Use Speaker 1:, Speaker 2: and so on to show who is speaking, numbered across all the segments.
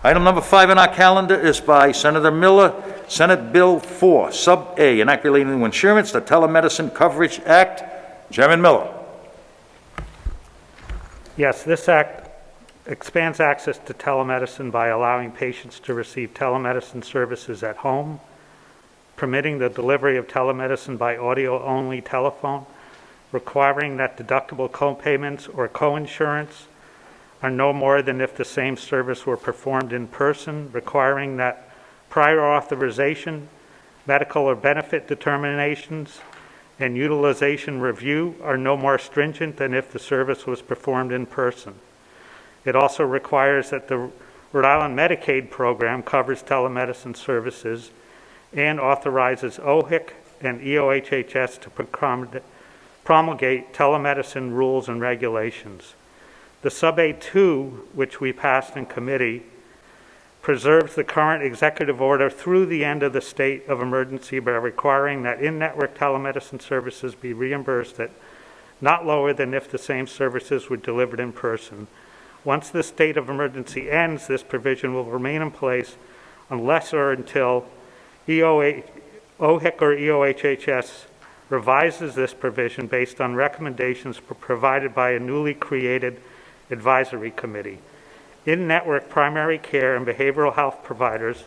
Speaker 1: Item number 5 on our calendar is by Senator Miller, Senate Bill 4, Sub A, an act relating to insurance, the Telemedicine Coverage Act. Chairman Miller.
Speaker 2: Yes, this act expands access to telemedicine by allowing patients to receive telemedicine services at home, permitting the delivery of telemedicine by audio-only telephone, requiring that deductible co-payments or co-insurance are no more than if the same service were performed in person, requiring that prior authorization, medical or benefit determinations, and utilization review are no more stringent than if the service was performed in person. It also requires that the Rhode Island Medicaid program covers telemedicine services and authorizes OHIC and EOHHS to promulgate telemedicine rules and regulations. The Sub A2, which we passed in committee, preserves the current executive order through the end of the state of emergency by requiring that in-network telemedicine services be reimbursed at not lower than if the same services were delivered in person. Once the state of emergency ends, this provision will remain in place unless or until OHIC or EOHHS revises this provision based on recommendations provided by a newly created advisory committee. In-network primary care and behavioral health providers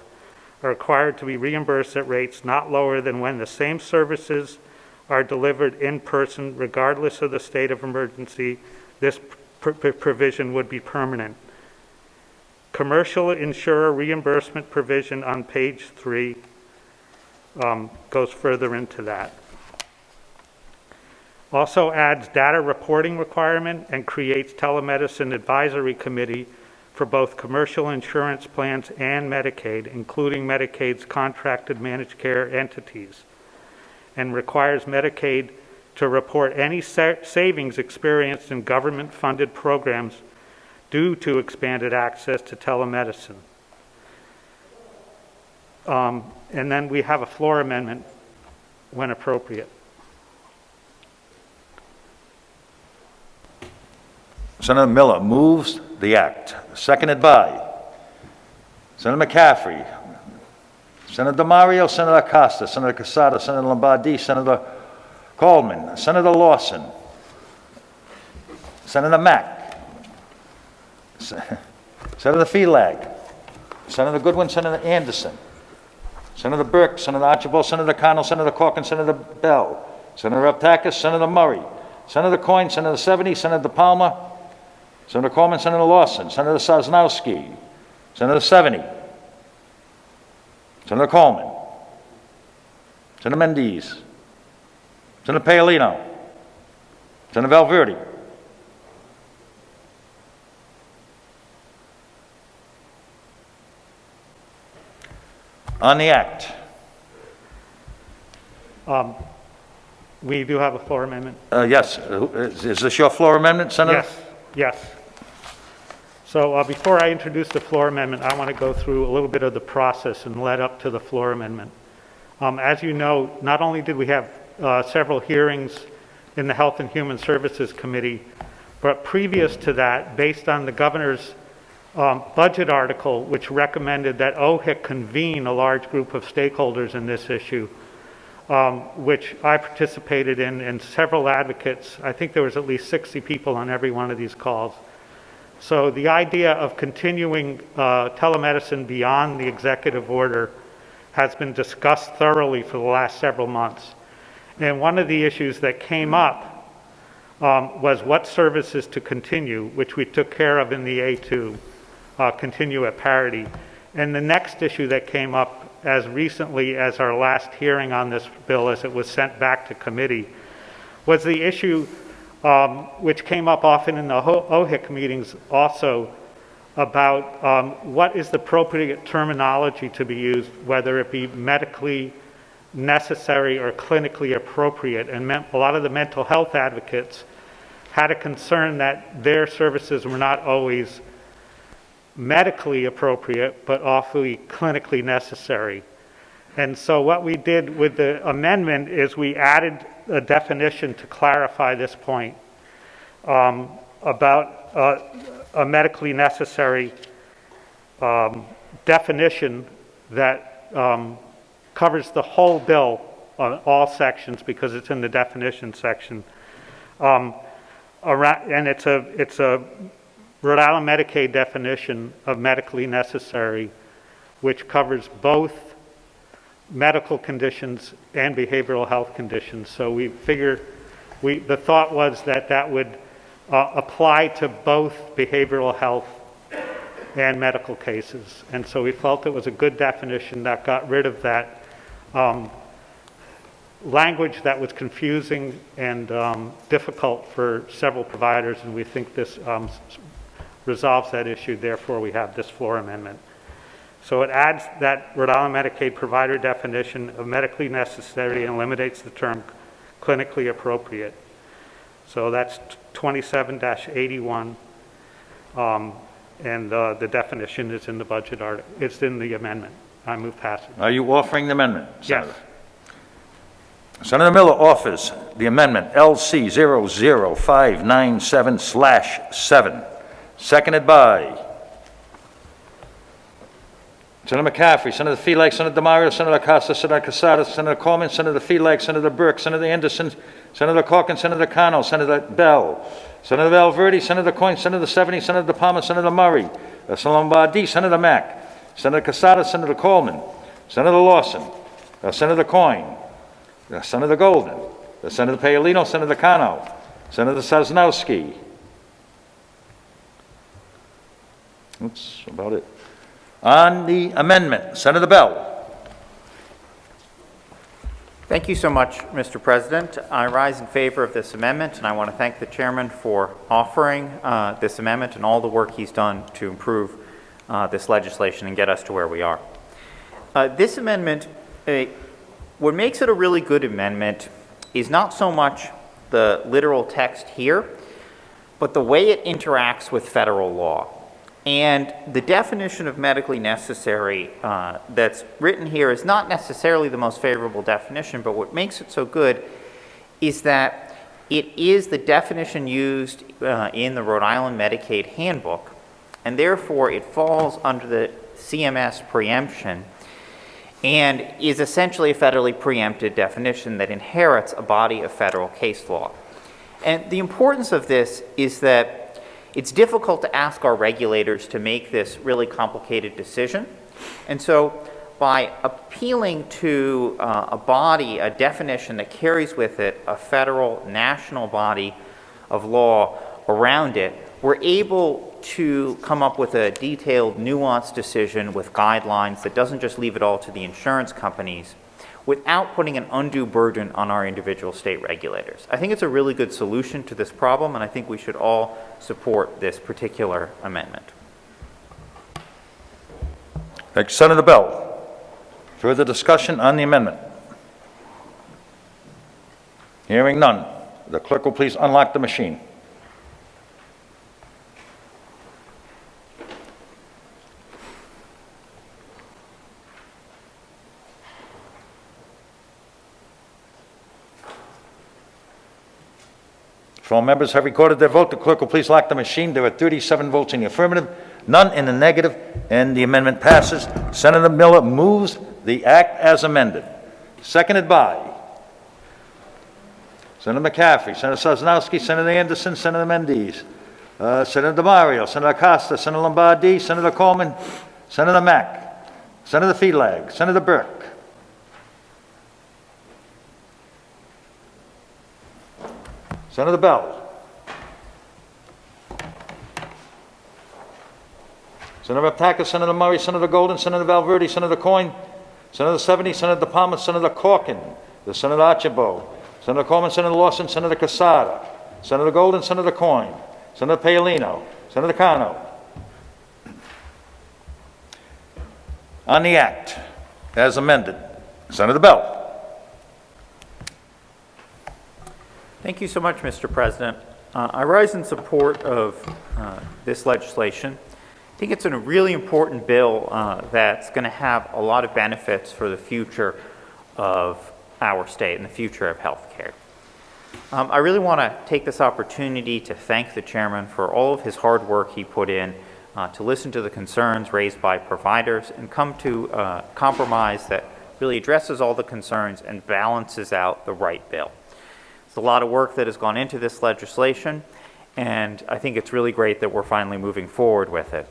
Speaker 2: are required to be reimbursed at rates not lower than when the same services are delivered in person, regardless of the state of emergency. This provision would be permanent. Commercial insurer reimbursement provision on page 3 goes further into that. Also adds data reporting requirement and creates telemedicine advisory committee for both commercial insurance plans and Medicaid, including Medicaid's contracted managed care entities, and requires Medicaid to report any savings experienced in government-funded programs due to expanded access to telemedicine. And then we have a floor amendment when appropriate.
Speaker 1: Senator Miller moves the act, seconded by Senator McCaffrey, Senator DeMario, Senator Acosta, Senator Casada, Senator Lombardi, Senator Coleman, Senator Lawson, Senator Mack, Senator Felag, Senator Goodwin, Senator Anderson, Senator Burke, Senator Archibald, Senator Connell, Senator Corcoran, Senator Bell, Senator Aptakis, Senator Murray, Senator Coyne, Senator Seveny, Senator Palmer, Senator Coleman, Senator Lawson, Senator Sosnowski, Senator Seveny, Senator Coleman, Senator Mendes, Senator Paolino, Senator Valverde, on the act.
Speaker 2: We do have a floor amendment.
Speaker 1: Yes. Is this your floor amendment, Senator?
Speaker 2: Yes. So before I introduce the floor amendment, I want to go through a little bit of the process and led up to the floor amendment. As you know, not only did we have several hearings in the Health and Human Services Committee, but previous to that, based on the governor's budget article, which recommended that OHIC convene a large group of stakeholders in this issue, which I participated in, and several advocates. I think there was at least 60 people on every one of these calls. So the idea of continuing telemedicine beyond the executive order has been discussed thoroughly for the last several months. And one of the issues that came up was what services to continue, which we took care of in the A2, continue at parity. And the next issue that came up as recently as our last hearing on this bill, as it was sent back to committee, was the issue which came up often in the OHIC meetings also about what is the appropriate terminology to be used, whether it be medically necessary or clinically appropriate. And a lot of the mental health advocates had a concern that their services were not always medically appropriate, but awfully clinically necessary. And so what we did with the amendment is we added a definition to clarify this point about a medically necessary definition that covers the whole bill on all sections because it's in the definition section. And it's a Rhode Island Medicaid definition of medically necessary, which covers both medical conditions and behavioral health conditions. So we figure, the thought was that that would apply to both behavioral health and medical cases. And so we felt it was a good definition that got rid of that language that was confusing and difficult for several providers, and we think this resolves that issue. Therefore, we have this floor amendment. So it adds that Rhode Island Medicaid provider definition of medically necessary and eliminates the term clinically appropriate. So that's 27-81, and the definition is in the budget article. It's in the amendment. I move passage.
Speaker 1: Are you offering the amendment, Senator?
Speaker 2: Yes.
Speaker 1: Senator Miller offers the amendment LC 00597/7, seconded by Senator McCaffrey, Senator Feelag, Senator DeMario, Senator Acosta, Senator Casada, Senator Coleman, Senator Feelag, Senator Burke, Senator Anderson, Senator Corcoran, Senator Cano, Senator Bell, Senator Valverde, Senator Coyne, Senator Seveny, Senator DePalma, Senator Murray, Senator Lombardi, Senator Mack, Senator Casada, Senator Coleman, Senator Lawson, Senator Coyne, Senator Golden, Senator Paolino, Senator Cano, Senator Sosnowski. That's about it. On the amendment, Senator Bell.
Speaker 3: Thank you so much, Mr. President. I rise in favor of this amendment, and I want to thank the chairman for offering this amendment and all the work he's done to improve this legislation and get us to where we are. This amendment, what makes it a really good amendment is not so much the literal text here, but the way it interacts with federal law. And the definition of medically necessary that's written here is not necessarily the most favorable definition, but what makes it so good is that it is the definition used in the Rhode Island Medicaid handbook, and therefore it falls under the CMS preemption and is essentially a federally preempted definition that inherits a body of federal case law. And the importance of this is that it's difficult to ask our regulators to make this really complicated decision. And so by appealing to a body, a definition that carries with it a federal national body of law around it, we're able to come up with a detailed, nuanced decision with guidelines that doesn't just leave it all to the insurance companies without putting an undue burden on our individual state regulators. I think it's a really good solution to this problem, and I think we should all support this particular amendment.
Speaker 1: Thank you, Senator Bell. Further discussion on the amendment? Hearing none. The clerk will please unlock the machine. If all members have recorded their vote, the clerk will please lock the machine. There are 37 votes in the affirmative, none in the negative, and the amendment passes. Senator Miller moves the act as amended. Seconded by Senator McCaffrey, Senator Sosnowski, Senator Anderson, Senator Mendes, Senator DeMario, Senator Acosta, Senator Lombardi, Senator Coleman, Senator Mack, Senator Feelag, Senator Burke, Senator Bell, Senator Aptakis, Senator Murray, Senator Golden, Senator Valverde, Senator Coyne, Senator Seveny, Senator DePalma, Senator Corcoran, Senator Archibald, Senator Coleman, Senator Lawson, Senator Casada, Senator Golden, Senator Coyne, Senator Paolino, Senator Cano. On the act as amended, Senator Bell.
Speaker 3: Thank you so much, Mr. President. I rise in support of this legislation. I think it's a really important bill that's going to have a lot of benefits for the future of our state and the future of health care. I really want to take this opportunity to thank the chairman for all of his hard work he put in to listen to the concerns raised by providers and come to a compromise that really addresses all the concerns and balances out the right bill. There's a lot of work that has gone into this legislation, and I think it's really great that we're finally moving forward with it.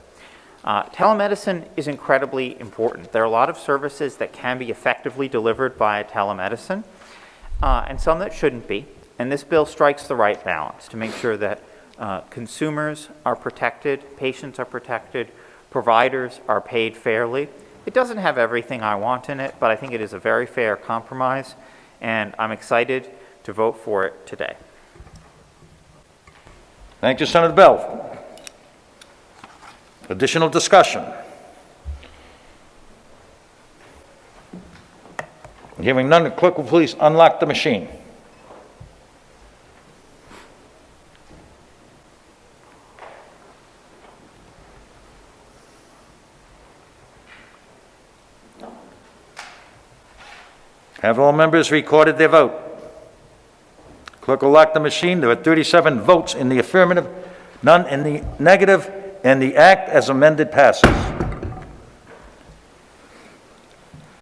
Speaker 3: Telemedicine is incredibly important. There are a lot of services that can be effectively delivered via telemedicine, and some that shouldn't be. And this bill strikes the right balance to make sure that consumers are protected, patients are protected, providers are paid fairly. It doesn't have everything I want in it, but I think it is a very fair compromise, and I'm excited to vote for it today.
Speaker 1: Thank you, Senator Bell. Additional discussion? Hearing none, the clerk will please unlock the machine. Have all members recorded their vote? Clerk will lock the machine. There are 37 votes in the affirmative, none in the negative, and the act as amended passes.